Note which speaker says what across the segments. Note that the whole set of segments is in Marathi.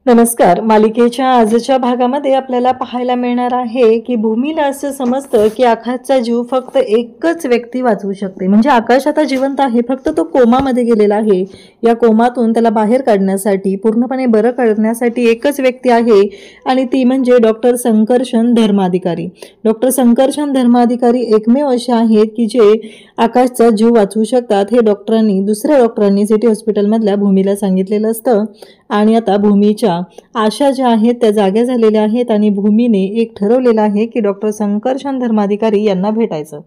Speaker 1: नमस्कार. मालिकेच्या आजच्या भागामध्ये आपल्याला पाहायला मिळणार आहे की भूमीला असं समजतं की आकाशचा जीव फक्त एकच व्यक्ती वाचवू शकते. म्हणजे आकाश आता जिवंत आहे, फक्त तो कोमामध्ये गेलेला आहे. या कोमातून त्याला बाहेर काढण्यासाठी, पूर्णपणे बरं करण्यासाठी एकच व्यक्ती आहे आणि ती म्हणजे डॉक्टर संकर्षण धर्माधिकारी. डॉक्टर संकर्षण धर्माधिकारी एकमेव असे आहेत की जे आकाशचा जीव वाचवू शकतात. हे दुसऱ्या डॉक्टरांनी सिटी हॉस्पिटलमधल्या भूमीला सांगितलेलं असतं. आणि आता भूमीच्या आशा ज्या आहेत त्या जाग्या झालेल्या आहेत आणि भूमीने एक ठरवलेलं आहे की डॉक्टर संकर्षण धर्माधिकारी यांना भेटायचं.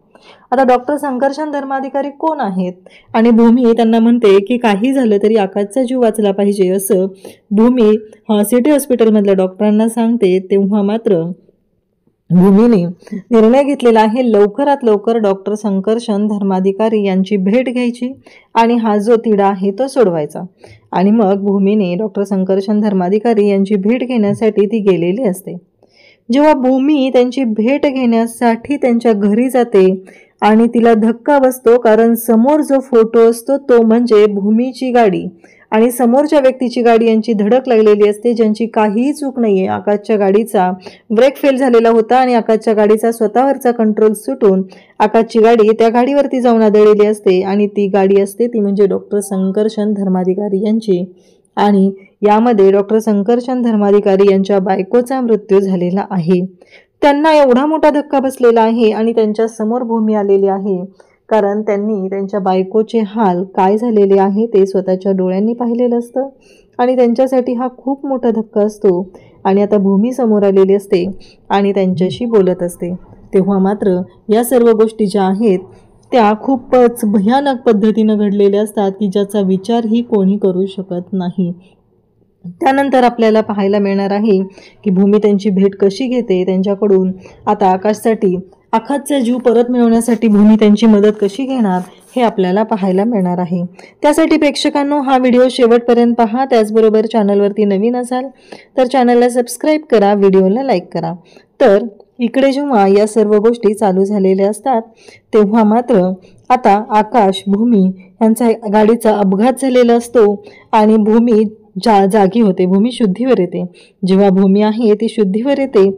Speaker 1: आता डॉक्टर संकर्षण धर्माधिकारी कोण आहेत आणि भूमी त्यांना म्हणते की काही झालं तरी आकाशचा जीव वाचला पाहिजे असं भूमी सिटी हॉस्पिटलमधल्या डॉक्टरांना सांगते. तेव्हा मात्र भूमीने निर्णय घेतलेला आहे लवकरात लवकर डॉक्टर संकर्षण धर्माधिकारी यांची भेट घ्यायची आणि हा जो तिढा आहे तो सोडवायचा. आणि मग भूमीने डॉक्टर संकर्षण धर्माधिकारी यांची भेट घेण्यासाठी ती गेलेली असते. जेव्हा भूमी त्यांची भेट घेण्यासाठी त्यांच्या घरी जाते आणि तिला धक्का बसतो, कारण समोर जो फोटो असतो तो म्हणजे भूमीची गाडी आणि समोरच्या व्यक्तीची गाडी यांची धडक लागलेली असते, ज्यांची काहीही चूक नाहीये. आकाशच्या गाडीचा ब्रेक फेल झालेला होता आणि आकाशच्या गाडीचा स्वतःवरचा कंट्रोल सुटून आकाशची गाडी त्या गाडीवरती जाऊन आदळलेली असते आणि ती गाडी असते ती म्हणजे डॉक्टर संकर्षण धर्माधिकारी यांची. आणि यामध्ये डॉक्टर संकर्षण धर्माधिकारी यांच्या बायकोचा मृत्यू झालेला आहे. त्यांना एवढा मोठा धक्का बसलेला आहे आणि त्यांच्या समोर भूमी आलेली आहे, कारण त्यांनी त्यांच्या बायकोचे हाल काय झालेले आहे ते स्वतःच्या डोळ्यांनी पाहिलेलं असतं आणि त्यांच्यासाठी हा खूप मोठा धक्का असतो. आणि आता भूमी समोर आलेली असते आणि त्यांच्याशी बोलत असते. तेव्हा मात्र या सर्व गोष्टी ज्या आहेत त्या खूपच भयानक पद्धतीनं घडलेल्या असतात की ज्याचा विचारही कोणी करू शकत नाही. त्यानंतर आपल्याला पाहायला मिळणार आहे की भूमी त्यांची भेट कशी घेते, त्यांच्याकडून आता आकाशचा जीव परत मिळवण्यासाठी भूमी त्यांची मदत कशी घेणार हे आपल्याला पाहायला मिळणार आहे. त्यासाठी प्रेक्षकांनो हा व्हिडिओ शेवटपर्यंत पहा. त्याचबरोबर चॅनलवरती नवीन असाल तर चॅनलला सबस्क्राईब करा, व्हिडिओला लाईक करा. तर इकडे जेव्हा या सर्व गोष्टी चालू झालेल्या असतात तेव्हा मात्र आता आकाश भूमी यांचा गाडीचा अपघात झालेला असतो आणि भूमी जागी होते. भूमी शुद्धीवर येते. जेव्हा भूमी आहे ती शुद्धीवर येते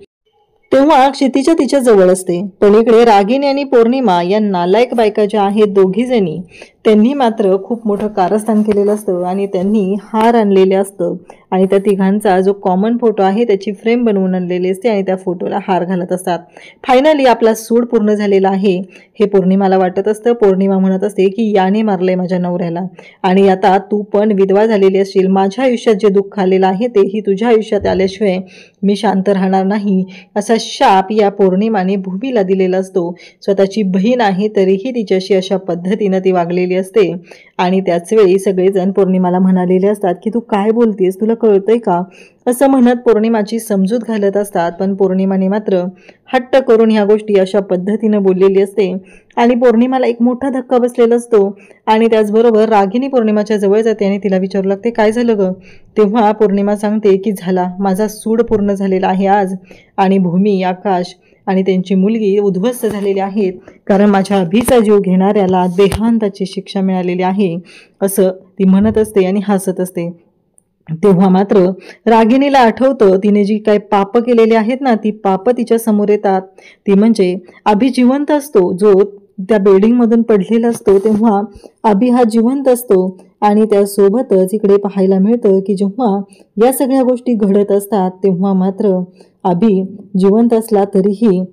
Speaker 1: तेव्हा क्षितिजा तिच्या जवळ असते. पण इकडे रागिनी आणि पौर्णिमा या नालायक बायका ज्या आहेत दोघी जणी, त्यांनी मात्र खूप मोठं कारस्थान केलेलं असतं आणि त्यांनी हार आणलेले असतं आणि त्या तिघांचा जो कॉमन फोटो आहे त्याची फ्रेम बनवून आणलेली असते आणि त्या फोटोला हार घालत असतात. फायनली आपला सूड पूर्ण झालेला आहे हे पौर्णिमाला वाटत असतं. पौर्णिमा म्हणत असते की याने मारलंय माझ्या नवऱ्याला आणि आता तू पण विधवा झालेली असशील. माझ्या आयुष्यात जे दुःख आलेलं आहे तेही तुझ्या आयुष्यात आल्याशिवाय मी शांत राहणार नाही असा शाप या पौर्णिमाने भूमीला दिलेला असतो. स्वतःची बहीण आहे तरीही तिच्याशी अशा पद्धतीनं ती वागलेली असते आणि त्याच वेळी सगळेजण पौर्णिमाला म्हणालेले असतात की तू काय बोलतेस, तुला कळतंय का, असं म्हणत पौर्णिमाची समजूत घालत असतात. पण पौर्णिमाने मात्र हट्ट करून ह्या गोष्टी अशा पद्धतीनं बोललेली असते आणि पौर्णिमाला एक मोठा धक्का बसलेला असतो. आणि त्याचबरोबर रागिनी पौर्णिमाच्या जवळ जाते आणि तिला विचारू लागते काय झालं ग. तेव्हा पौर्णिमा सांगते की झाला, माझा सूड पूर्ण झालेला आहे आज आणि भूमी, आकाश आणि त्यांची मुलगी उद्ध्वस्त झालेली आहेत, कारण माझ्या अभिचा जीव घेणाऱ्याला देहांताची शिक्षा मिळालेली आहे असं ती म्हणत असते आणि हसत असते. तेव्हा मात्र रागिणीला आठवतं तिने जी काही पापं केलेली आहेत ना, ती पापं तिच्या समोर येतात. ती म्हणजे अभि जिवंत असतो, जो त्या बिल्डिंगमधून पडलेला असतो तेव्हा अभि हा जिवंत असतो आणि त्यासोबतच इकडे पाहायला मिळतं की जेव्हा या सगळ्या गोष्टी घडत असतात तेव्हा मात्र अभि जिवंत असला तरीही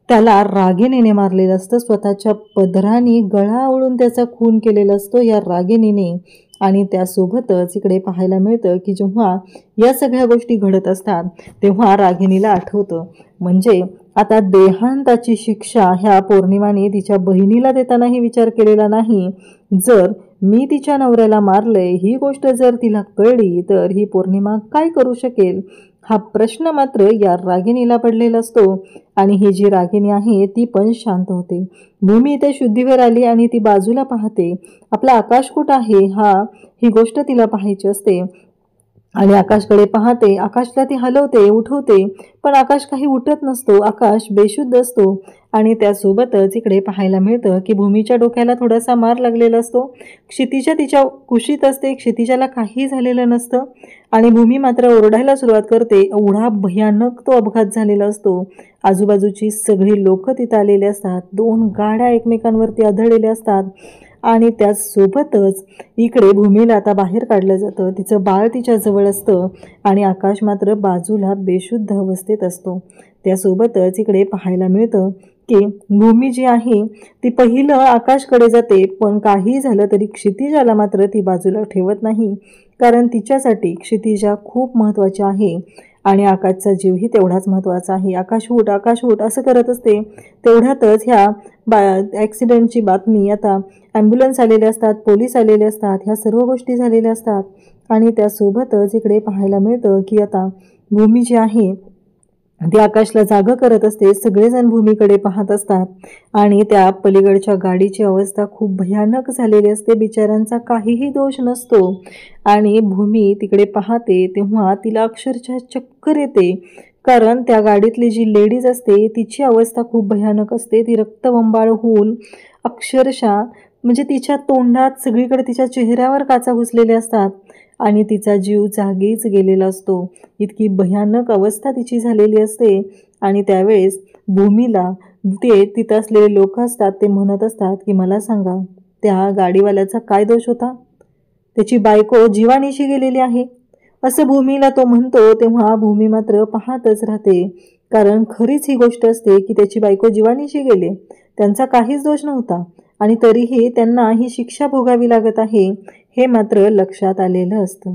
Speaker 1: त्याला रागिणीने मारलेलं असतं. स्वतःच्या पदराने गळा आवळून त्याचा खून केलेला असतो या रागिणीने. आणि त्यासोबतच इकडे पाहायला मिळतं की जेव्हा या सगळ्या गोष्टी घडत असतात तेव्हा रागिणीला आठवतं, म्हणजे आता देहांताची शिक्षा ह्या पौर्णिमाने तिच्या बहिणीला देतानाही विचार केलेला नाही. जर मी तिच्या नवऱ्याला मारलंय ही गोष्ट जर तिला कळली तर ही पौर्णिमा काय करू शकेल हा प्रश्न मात्र या रागिणीला पडलेला असतो. आणि ही जी रागिणी आहे ती पण शांत होते. भूमी इथे शुद्धीवर आली आणि ती बाजूला पाहते. आपला आकाश कुठं आहे ही गोष्ट तिला पाहायची असते. आणि आकाशकडे पाहते. आकाशला ती हलवते, उठवते, पण आकाश काही उठत नसतो. आकाश बेशुद्ध असतो. आणि त्यासोबतच इकडे पाहायला मिळतं की भूमीच्या डोक्याला थोडासा मार लागलेला असतो. क्षितिजा तिच्या कुशीत असते. क्षितिजाला काही झालेलं नसतं आणि भूमी मात्र ओरडायला सुरुवात करते. एवढा भयानक तो अपघात झालेला असतो. आजूबाजूची सगळी लोक तिथं आलेली असतात. 2 गाड्या एकमेकांवरती आदळलेल्या असतात आणि त्यासोबतच इकडे भूमीला आता बाहेर काढलं जातं. तिचं बाळ तिच्याजवळ असतं आणि आकाश मात्र बाजूला बेशुद्ध अवस्थेत असतो. त्यासोबतच इकडे पाहायला मिळतं की भूमी जी आहे ती पहिलं आकाशकडे जाते, पण काही झालं तरी क्षितिजाला मात्र ती बाजूला ठेवत नाही, कारण तिच्यासाठी क्षितिजा खूप महत्त्वाची आहे आणि आकाशचा जीवही तेवढाच महत्त्वाचा आहे. आकाश उठ असं करत असते. तेवढ्यातच ह्या ॲक्सिडेंटची बातमी, आता ॲम्ब्युलन्स आलेले असतात, पोलीस आलेले असतात, ह्या सर्व गोष्टी झालेल्या असतात आणि त्यासोबतच इकडे पाहायला मिळतं की आता भूमी जी आहे ती आकाशला जागं करत असते. सगळेजण भूमीकडे पाहत असतात आणि त्या पलीकडच्या गाडीची अवस्था खूप भयानक झालेली असते. बिचाऱ्यांचा काहीही दोष नसतो आणि भूमी तिकडे पाहते तेव्हा तिला अक्षरशः चक्कर येते, कारण त्या गाडीतली जी लेडीज असते तिची अवस्था खूप भयानक असते. ती रक्तबंबाळ होऊन अक्षरशः म्हणजे तिच्या तोंडात सगळीकडे तिच्या चेहऱ्यावर काचा घुसलेल्या असतात आणि तिचा जीव जागीच गेलेला असतो. इतकी भयानक अवस्था तिची झालेली असते आणि त्यावेळेस भूमीला तिथं असलेले लोक असतात ते म्हणत असतात की मला सांगा, त्या गाडीवाल्याचा काय दोष होता? त्याची बायको जीवानीशी गेलेली आहे असं भूमीला तो म्हणतो. तेव्हा भूमी मात्र पाहतच राहते, कारण खरीच ही गोष्ट असते की त्याची बायको जीवानीशी गेले. त्यांचा काहीच दोष नव्हता आणि तरीही त्यांना ही शिक्षा भोगावी लागत आहे हे मात्र लक्षात आलेलं असतं.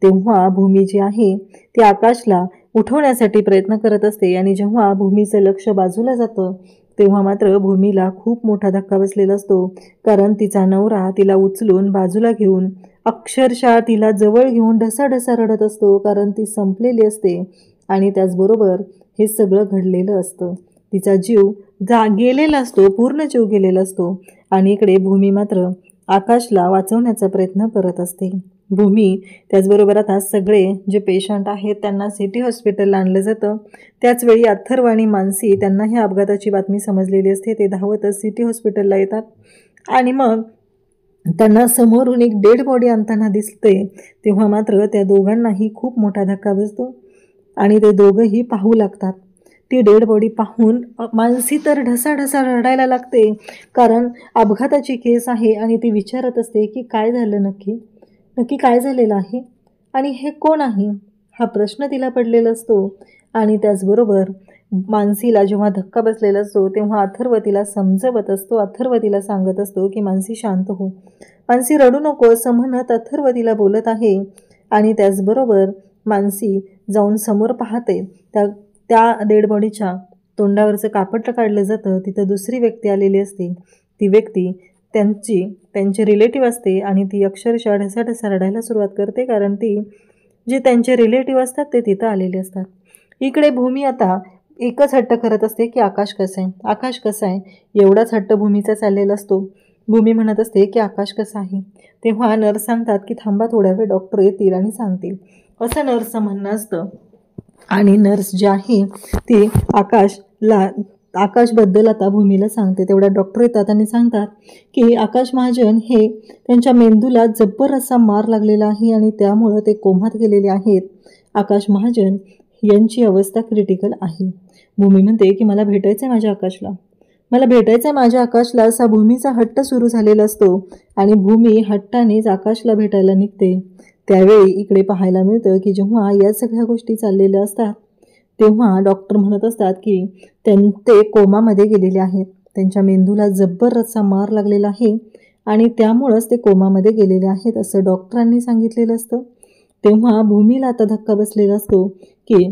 Speaker 1: तेव्हा भूमी जी आहे ती आकाशला उठवण्यासाठी प्रयत्न करत असते आणि जेव्हा भूमीचं लक्ष बाजूला जातं तेव्हा मात्र भूमीला खूप मोठा धक्का बसलेला असतो, कारण तिचा नवरा तिला उचलून बाजूला घेऊन अक्षरशः तिला जवळ घेऊन ढसाढसा रडत असतो, कारण ती संपलेली असते आणि त्याचबरोबर हे सगळं घडलेलं असतं. तिचा जीव गेलेला असतो, पूर्ण जीव गेलेला असतो आणि इकडे भूमी मात्र आकाशला वाचवण्याचा प्रयत्न करत असते. भूमी त्याचबरोबर आता सगळे जे पेशंट आहेत त्यांना सिटी हॉस्पिटलला आणलं जातं. त्याचवेळी अथर्व आणि मानसी त्यांना ह्या अपघाताची बातमी समजलेली असते. ते धावतच सिटी हॉस्पिटलला येतात आणि मग त्यांना समोरून एक डेड बॉडी आणताना दिसते. तेव्हा मात्र त्या दोघांनाही खूप मोठा धक्का बसतो आणि ते दोघंही पाहू लागतात. ती डेड बॉडी पाहून मानसी तर ढसाढसा रडायला लागते, कारण अपघाताची केस आहे आणि ती विचारत असते की काय झालं, नक्की काय झालेलं आहे आणि हे कोण आहे, हा प्रश्न तिला पडलेला असतो. आणि त्याचबरोबर मानसीला जेव्हा धक्का बसलेला असतो तेव्हा अथर्व तिला समजवत असतो. अथर्व तिला सांगत असतो की मानसी शांत हो, मानसी रडू नको असं म्हणत अथर्व तिला बोलत आहे. आणि त्याचबरोबर मानसी जाऊन समोर पाहते. त्या डेड बॉडीच्या तोंडावरचं कापड काढलं जातं. तिथं दुसरी व्यक्ती आलेली असते. ती व्यक्ती त्यांचे रिलेटिव्ह असते आणि ती अक्षरशः ढसाढसा रडायला सुरुवात करते, कारण ती जे त्यांचे रिलेटिव्ह असतात ते तिथं आलेले असतात. इकडे भूमी आता एकच हट्ट करत असते की आकाश कसं आहे. एवढाच हट्ट भूमीचा चाललेला असतो. भूमी म्हणत असते की आकाश कसा आहे. तेव्हा नर्स सांगतात की थांबा थोड्या वेळ, डॉक्टर येतील आणि सांगतील, असं नर्सचं म्हणणं असतं. आणि नर्स जी आहे ती आकाशबद्दल आता भूमीला सांगते. तेवढ्या डॉक्टर येतात आणि सांगतात की आकाश महाजन हे त्यांच्या मेंदूला जब्बर असा मार लागलेला आहे आणि त्यामुळं ते कोमात गेलेले आहेत. आकाश महाजन यांची अवस्था क्रिटिकल आहे. भूमी म्हणते की मला भेटायचं आहे माझ्या आकाशला असा भूमीचा हट्ट सुरू झालेला असतो आणि भूमी हट्टानेच आकाशला भेटायला निघते. त्यावेळी इकडे पाहायला मिळतं की जेव्हा या सगळ्या गोष्टी चाललेल्या असतात तेव्हा डॉक्टर म्हणत असतात की ते कोमामध्ये गेलेले आहेत. त्यांच्या मेंदूला जब्बर असा मार लागलेला आहे आणि त्यामुळंच ते कोमामध्ये गेलेले आहेत असं डॉक्टरांनी सांगितलेलं असतं. तेव्हा भूमीला आता धक्का बसलेला असतो की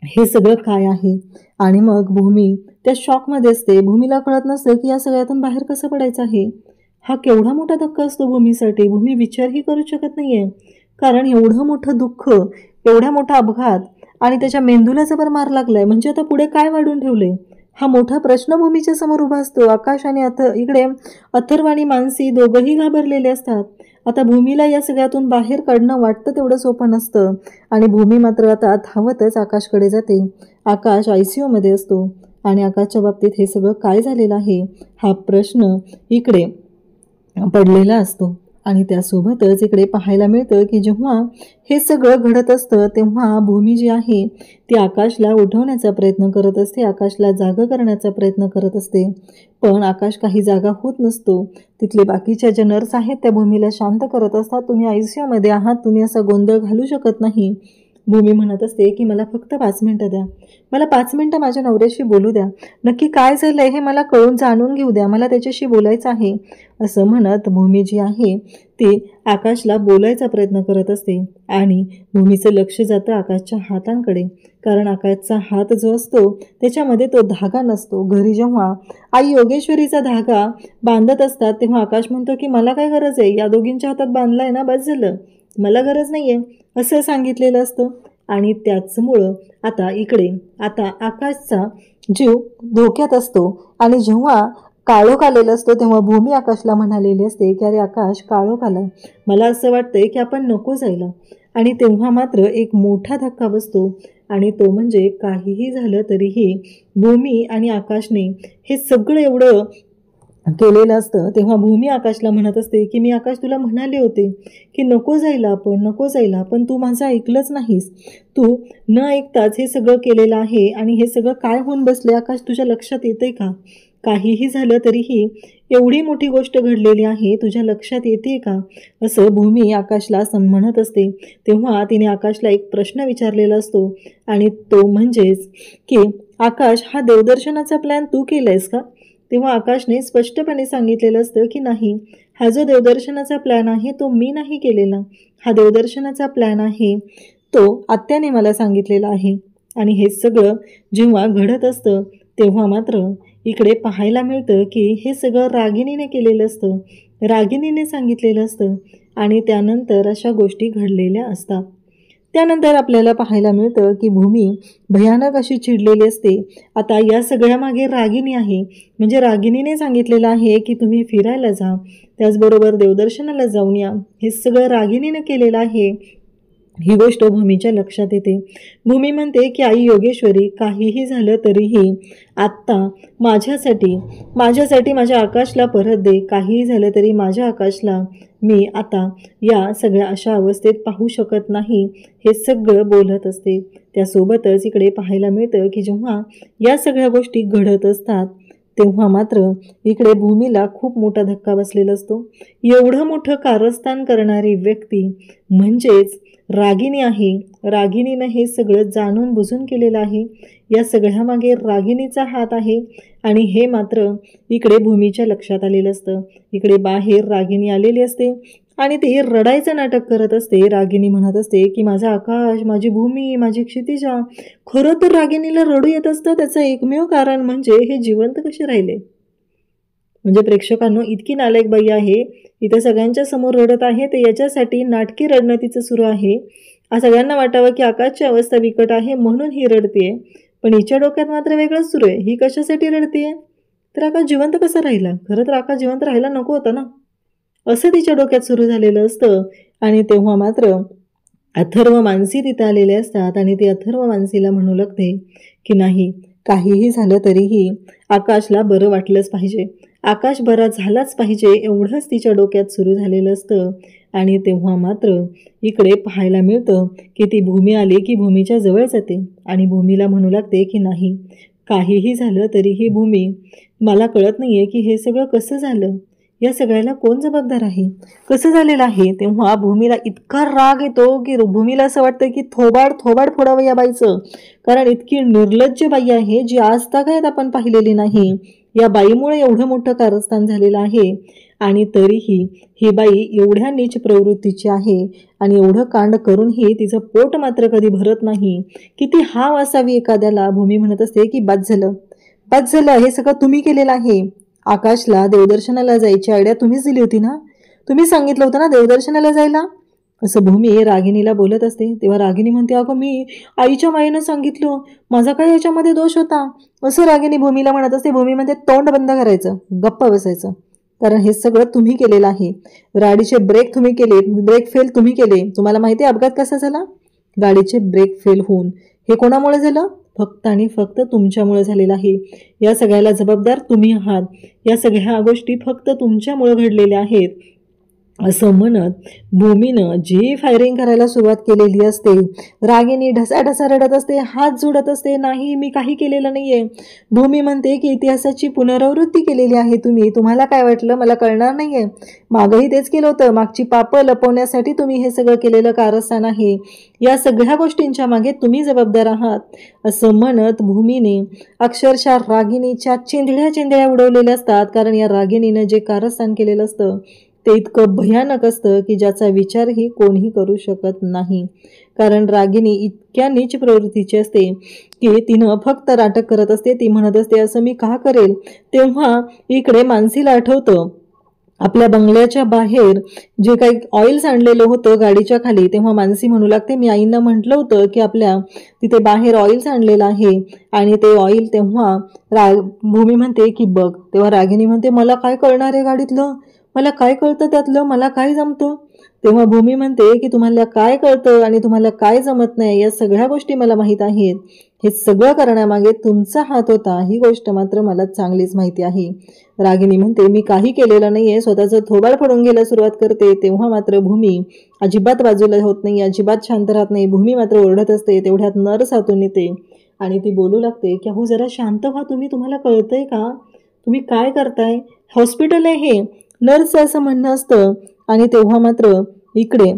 Speaker 1: हे सगळं काय आहे आणि मग भूमी त्या शॉकमध्ये असते. भूमीला कळत नसतं की या सगळ्यातून बाहेर कसं पडायचं आहे. हा केवढा मोठा धक्का असतो भूमीसाठी. भूमी विचारही करू शकत नाही आहे, कारण एवढं मोठं दुःख, एवढा मोठा अपघात आणि त्याच्या मेंदूला जबर मार लागलाय, म्हणजे आता पुढे काय वाढून ठेवले, हा मोठा प्रश्न भूमीच्या समोर उभा असतो. आकाश आणि इकडे अथर्व आणि मानसी दोघंही घाबरलेले असतात आता भूमीला या सगळ्यातून बाहेर काढणं वाटतं तेवढं सोपं नसतं आणि भूमी मात्र आता धावतच आकाशकडे जाते. आकाश ICU मध्ये असतो आणि आकाशच्या बाबतीत हे सगळं काय झालेलं आहे हा प्रश्न इकडे पडलेला असतो. आणि त्यासोबतच इकडे पाहायला मिळतं की जेव्हा हे सगळं घडत असतं तेव्हा भूमी जी आहे ती आकाशला उठवण्याचा प्रयत्न करत असते, आकाशला जागा करण्याचा प्रयत्न करत असते. पण आकाश काही जागा होत नसतो. तिथले बाकीच्या ज्या नर्स आहेत त्या भूमीला शांत करत असतात. तुम्ही ICU मध्ये आहात, तुम्ही असा गोंधळ घालू शकत नाही. भूमी म्हणत असते की मला फक्त 5 मिनिटं द्या, मला 5 मिनिटं माझ्या नवऱ्याशी बोलू द्या, नक्की काय झालंय हे मला कळून जाणून घेऊ द्या, मला त्याच्याशी बोलायचं आहे. असं म्हणत भूमी जी आहे ती आकाशला बोलायचा प्रयत्न करत असते आणि भूमीचं लक्ष जातं आकाशच्या हातांकडे, कारण आकाशचा हात जो असतो त्याच्यामध्ये तो धागा नसतो. घरी जेव्हा आई योगेश्वरीचा धागा बांधत असतात तेव्हा आकाश म्हणतो की मला काय गरज आहे, या दोघींच्या हातात बांधलाय ना, बस झालं, मला गरज नाही आहे असं सांगितलेलं असतं. आणि त्याचमुळं आता आकाशचा जीव धोक्यात असतो. आणि जेव्हा काळोख आलेला असतो तेव्हा भूमी आकाशला म्हणालेली असते की अरे आकाश, काळोख आला, मला असं वाटतंय की आपण नको जायला. आणि तेव्हा मात्र एक मोठा धक्का बसतो आणि तो म्हणजे काहीही झालं तरीही भूमी आणि आकाशने हे सगळं एवढं केलेलं असतं. तेव्हा भूमी आकाशला म्हणत असते की मी आकाश तुला म्हणाले होते की नको जायला, नको जायला, पण तू माझं ऐकलंच नाहीस. तू न ऐकताच हे सगळं केलेलं आहे आणि हे सगळं काय होऊन बसले आकाश, तुझ्या लक्षात येते का? काहीही झालं तरीही एवढी मोठी गोष्ट घडलेली आहे, तुझ्या लक्षात येते का? असं भूमी आकाशला म्हणत असते. तेव्हा तिने आकाशला एक प्रश्न विचारलेला असतो आणि तो म्हणजेच की आकाश, हा देवदर्शनाचा प्लॅन तू केलायस का? तेव्हा आकाशने स्पष्टपणे सांगितलेलं असतं की नाही, हा जो देवदर्शनाचा प्लॅन आहे तो मी नाही केलेला, हा देवदर्शनाचा प्लॅन आहे तो आत्याने मला सांगितलेला आहे. आणि हे सगळं जेव्हा घडत असतं तेव्हा मात्र इकडे पाहायला मिळतं की हे सगळं रागिणीने केलेलं असतं, रागिणीने सांगितलेलं असतं आणि त्यानंतर अशा गोष्टी घडलेल्या असतात. त्यानंतर आपल्याला पाहायला मिळतं की भूमी भयानक अशी चिडलेली असते. आता या सगळ्यामागे रागिणी आहे, म्हणजे रागिणीने सांगितलेलं आहे की तुम्ही फिरायला जा, त्याचबरोबर देवदर्शनाला जाऊन या, हे सगळं रागिणीने केलेलं आहे. ही गोष्ट भूमीच्या लक्षात येते. भूमी म्हणते की आई योगेश्वरी, काहीही झालं तरीही आत्ता माझ्यासाठी माझ्या आकाशला परत दे, काहीही झालं तरी माझ्या आकाशला मी आता या सगळ्या अशा अवस्थेत पाहू शकत नाही, हे सगळं बोलत असते. त्यासोबतच इकडे पाहायला मिळतं की जेव्हा या सगळ्या गोष्टी घडत असतात तेव्हा मात्र इकडे भूमीला खूप मोठा धक्का बसलेला असतो. एवढं मोठं कारस्थान करणारी व्यक्ती म्हणजेच रागिणी आहे. रागिणीनं हे सगळं जाणून बुजून केलेलं आहे. या सगळ्यामागे रागिणीचा हात आहे आणि हे मात्र इकडे भूमीच्या लक्षात आलेलं असतं. इकडे बाहेर रागिणी आलेली असते आणि ती रडायचं नाटक करत असते. रागिणी म्हणत असते की माझा आकाश, माझी भूमी, माझी क्षितिजा. खरं तर रागिणीला रडू येत असतं त्याचं एकमेव कारण म्हणजे हे जिवंत कसे राहिले. म्हणजे प्रेक्षकांनो, इतकी नालायक बाई आहे, इथं सगळ्यांच्या समोर रडत आहे, तर याच्यासाठी नाटकी रडणं तिचं सुरू आहे. सगळ्यांना वाटावं की आकाशची अवस्था बिकट आहे म्हणून ही रडतीये, पण हिच्या डोक्यात मात्र वेगळंच सुरू आहे. ही कशासाठी रडतीये, तर आकाश जिवंत कसा राहिला, खरं तर आकाश जिवंत राहायला नको होता ना, असं तिच्या डोक्यात सुरू झालेलं असतं. आणि तेव्हा मात्र अथर्व मानसी तिथं आलेले असतात आणि ती अथर्व मानसीला म्हणू लागते की नाही, काहीही झालं तरीही आकाशला बरं वाटलंच पाहिजे, आकाश बरा झालाच पाहिजे, एवढंच तिच्या डोक्यात सुरू झालेलं असतं. आणि तेव्हा मात्र इकडे पाहायला मिळतं की ती भूमी आली की भूमीच्या जवळ जाते आणि भूमीला म्हणू लागते की नाही, काहीही झालं तरीही भूमी, मला कळत नाही आहे की हे सगळं कसं झालं, या सगळ्याला कोण जबाबदार आहे, कसं झालेलं आहे. तेव्हा भूमीला इतका राग येतो की भूमीला असं वाटतं की थोबाड फोडावं या बाईचं, कारण इतकी निर्लज्ज बाई आहे जी आज तागायत आपण पाहिलेली नाही. या बाईमुळे एवढं मोठं कारस्थान झालेलं आहे आणि तरीही ही बाई एवढ्या नीच प्रवृत्तीची आहे आणि एवढं कांड करूनही तिचं पोट मात्र कधी भरत नाही. किती हाव असावी एखाद्याला. भूमी म्हणत असते की बाद झालं, हे सगळं तुम्ही केलेलं आहे. आकाशला देवदर्शनाला जायची आयडिया तुम्हीच दिली होती ना, तुम्ही सांगितलं होतं ना देवदर्शनाला जायला, असं भूमी रागिणीला बोलत असते. तेव्हा रागिणी म्हणते, अगं मी आईच्या मायेनं सांगितलं, माझा काय याच्यामध्ये दोष होता, असं रागिणी भूमीला म्हणत असते. भूमी म्हणते तोंड बंद करायचं, गप्प बसायचं, कारण हे सगळं तुम्ही केलेलं आहे. गाडीचे ब्रेक तुम्ही केले, ब्रेक फेल तुम्ही केले. तुम्हाला माहिती आहे अपघात कसा झाला? गाडीचे ब्रेक फेल होऊन. हे कोणामुळे झालं? फक्त आणि फक्त तुमच्यामुळे झालेलं आहे. या सगळ्याला जबाबदार तुम्ही आहात. या सगळ्या गोष्टी फक्त तुमच्यामुळे घडलेल्या आहेत असं म्हणत भूमीनं जी फायरिंग करायला सुरुवात केलेली असते, रागिनी ढसाढसा रडत असते, हात जोडत असते, नाही मी काही केलेलं नाहीये. भूमी म्हणते की इतिहासाची पुनरावृत्ती केलेली आहे तुम्ही. तुम्हाला काय वाटलं मला कळणार नाहीये? मागही तेच केलं होतं. मागची पापं लपवण्यासाठी तुम्ही हे सगळं केलेलं कारस्थान आहे. या सगळ्या गोष्टींच्या मागे तुम्ही जबाबदार आहात असं म्हणत भूमीने अक्षरशः रागिनीच्या चिंधड्या उडवलेल्या असतात. कारण या रागिनीनं जे कारस्थान केलेलं असतं ते इतकं भयानक असतं की ज्याचा विचारही कोणीही करू शकत नाही. कारण रागिनी इतक्या नीच प्रवृत्तीची असते की तिनं फक्त नाटक करत असते. ती म्हणत असते असं मी का करेल. तेव्हा इकडे मानसीला आठवतं आपल्या बंगल्याच्या बाहेर जे काही ऑइल सांडलेलं होतं गाडीच्या खाली. तेव्हा मानसी म्हणू लागते मी आईंना म्हटलं होतं की आपल्या तिथे बाहेर ऑइल सांडलेलं आहे आणि ते ऑइल. तेव्हा भूमी म्हणते की बघ. तेव्हा रागिनी म्हणते मला काय कळणार आहे गाडीतलं, मला काय कळतं त्यातलं, मला काय जमतं. तेव्हा भूमी म्हणते की तुम्हाला काय कळतं आणि तुम्हाला काय जमत नाही या सगळ्या गोष्टी मला माहीत आहेत. हे सगळं करण्यामागे तुमचा हात होता ही गोष्ट मात्र मला चांगलीच माहिती आहे. रागिनी म्हणते मी काही केलेलं नाहीये, स्वतःचं थोबाड फोडून घ्यायला सुरुवात करते. तेव्हा मात्र भूमी अजिबात बाजूला होत नाही, अजिबात शांत राहत नाही. भूमी मात्र ओरडत असते. तेवढ्यात नर्स हातून येते आणि ती बोलू लागते की अहो जरा शांत व्हा तुम्ही, तुम्हाला कळतंय का तुम्ही काय करताय, हॉस्पिटल आहे हे. नर्सचं असं म्हणणं असतं. आणि तेव्हा मात्र इकडे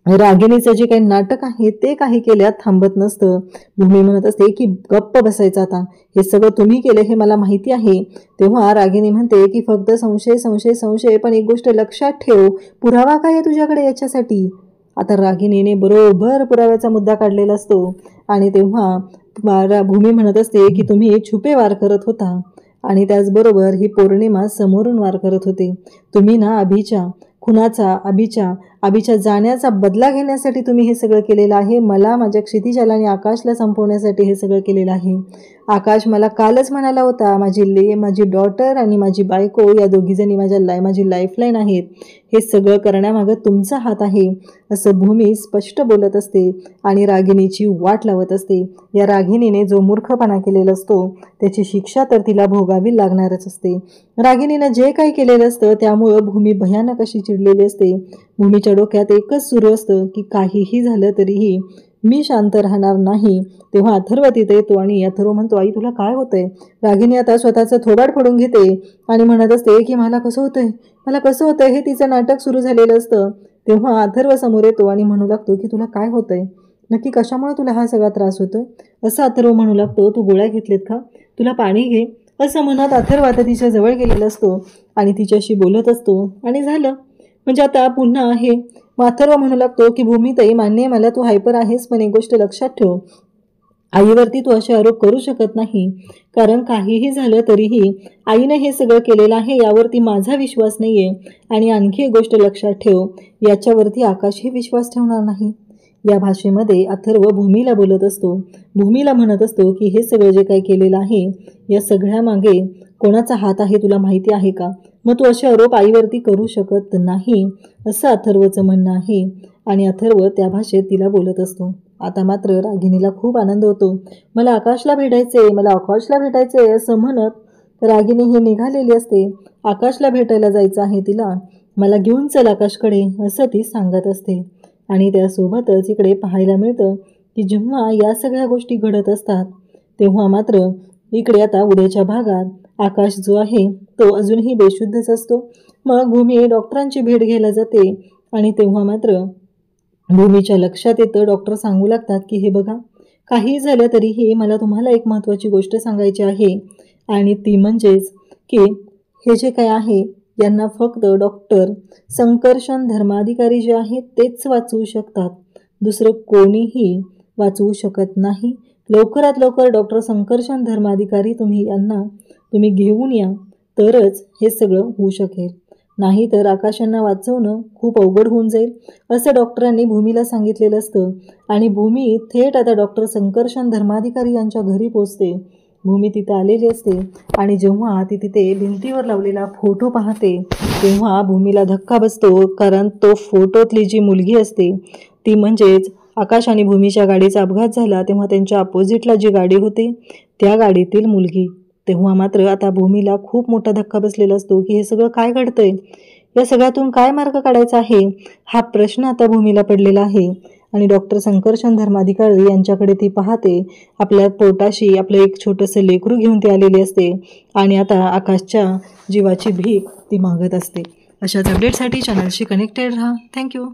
Speaker 1: रागिणीचं जे काही नाटक आहे ते काही केल्यात थांबत नसतं. भूमी म्हणत असते की गप्प बसायचं आता, हे सगळं तुम्ही केलं हे मला माहिती आहे. तेव्हा रागिणी म्हणते की फक्त संशय संशय संशय, पण एक गोष्ट लक्षात ठेव, पुरावा काय आहे तुझ्याकडे याच्यासाठी. आता रागिणीने बरोबर पुराव्याचा मुद्दा काढलेला असतो. आणि तेव्हा भूमी म्हणत असते की तुम्ही छुपे वार करत होता आणि त्याचबरोबर ही पौर्णिमा समोरून वार करत होते. तुम्ही ना अभिच्या खुनाचा, अभिच्या जाण्याचा बदला घेण्यासाठी तुम्ही हे सगळं केलेलं आहे. मला, माझ्या क्षितिजाला आणि आकाशला संपवण्यासाठी हे सगळं केलेलं आहे. आकाश मला कालच म्हणाला होता माझी डॉटर आणि माझी बायको या दोघीजणी माझी लाईफलाईन आहेत. हे सगळं करण्यामागं तुमचा हात आहे असं भूमी स्पष्ट बोलत असते आणि रागिणीची वाट लावत असते. या रागिणीने जो मूर्खपणा केलेला असतो त्याची शिक्षा तर तिला भोगावी लागणारच असते. रागिणीनं जे काही केलेलं असतं त्यामुळं भूमी भयानक अशी चिडलेली असते. भूमीच्या डोक्यात एकच सुरू असतं की काहीही झालं तरीही मी शांत राहणार नाही. तेव्हा अथर्व तिथे येतो आणि अथर्व म्हणतो आई तुला काय होतंय. रागिणी आता स्वतःचं थोबाड फोडून घेते आणि म्हणत असते की मला कसं होतंय हे तिचं नाटक सुरू झालेलं असतं. तेव्हा अथर्व समोर येतो आणि म्हणू लागतो की तुला काय होतंय, नक्की कशामुळे तुला हा सगळा त्रास होतोय. असं अथर्व म्हणू लागतो तू गोळ्या घेतलेत का, तुला पाणी घे. असं म्हणत अथर्व आता तिच्या जवळ गेलेला असतो आणि तिच्याशी बोलत असतो. आणि झालं म्हणजे आता पुन्हा आहे. मग अथर्व म्हणू लागतो की भूमीताई मान्य आहे मला तू हायपर आहेस, पण एक गोष्ट लक्षात ठेव, आईवरती तू असे आरोप करू शकत नाही. कारण काहीही झालं तरीही आईनं हे सगळं केलेलं आहे यावरती माझा विश्वास नाही आहे. आणि आणखी एक गोष्ट लक्षात ठेव, याच्यावरती आकाशही विश्वास ठेवणार नाही. या भाषेमध्ये अथर्व भूमीला बोलत असतो. भूमीला म्हणत असतो की हे सगळं जे काही केलेलं आहे या सगळ्यामागे कोणाचा हात आहे तुला माहिती आहे का. मग तू असे आरोप आईवरती करू शकत नाही असं अथर्वचं म्हणणं आहे. आणि अथर्व त्या भाषेत तिला बोलत असतो. आता मात्र रागिणीला खूप आनंद होतो. मला आकाशला भेटायचे असं म्हणत रागिणी ही निघालेली असते. आकाशला भेटायला जायचं आहे तिला, मला घेऊन चल आकाशकडे असं ती सांगत असते. आणि त्यासोबतच इकडे पाहायला मिळतं की जेव्हा या सगळ्या गोष्टी घडत असतात तेव्हा मात्र इकडे आता उद्याच्या भागात आकाश जो आहे तो अजूनही बेशुद्धच असतो. मग भूमी डॉक्टरांची भेट घ्यायला जाते आणि तेव्हा मात्र भूमीच्या लक्षात येतं, डॉक्टर सांगू लागतात की हे बघा काही झालं तरीही मला तुम्हाला एक महत्त्वाची गोष्ट सांगायची आहे. आणि ती म्हणजेच की हे जे काय आहे यांना फक्त डॉक्टर संकर्षण धर्माधिकारी जे आहेत तेच वाचवू शकतात, दुसरं कोणीही वाचवू शकत नाही. लवकरात लवकर डॉक्टर संकर्षण धर्माधिकारी तुम्ही घेऊन या तरच हे सगळं होऊ शकेल, नाही तर आकाशांना वाचवणं खूप अवघड होऊन जाईल असं डॉक्टरांनी भूमीला सांगितलेलं असतं. आणि भूमी थेट आता डॉक्टर संकर्षण धर्माधिकारी यांच्या घरी पोचते भूमी तिथं आलेली असते आणि जेव्हा ती तिथे भिंतीवर लावलेला फोटो पाहते तेव्हा भूमीला धक्का बसतो, कारण तो फोटोतली जी मुलगी असते ती म्हणजेच आकाश आणि भूमीच्या गाडीचा अपघात झाला तेव्हा त्यांच्या अपोजिटला जी गाडी होती त्या गाडीतील मुलगी. तेव्हा मात्र आता भूमीला खूप मोठा धक्का बसलेला असतो की हे सगळं काय घडतंय, या सगळ्यातून काय मार्ग काढायचा आहे, हा प्रश्न आता भूमीला पडलेला आहे. आणि डॉक्टर संकर्षण धर्माधिकारी यांच्याकडे ती पाहते. आपल्या पोटाशी आपलं एक छोटंसं लेकरू घेऊन ती आलेली असते आणि आता आकाशच्या जीवाची भीक ती मागत असते. अशाच अपडेटसाठी चॅनलशी कनेक्टेड राहा. थँक्यू.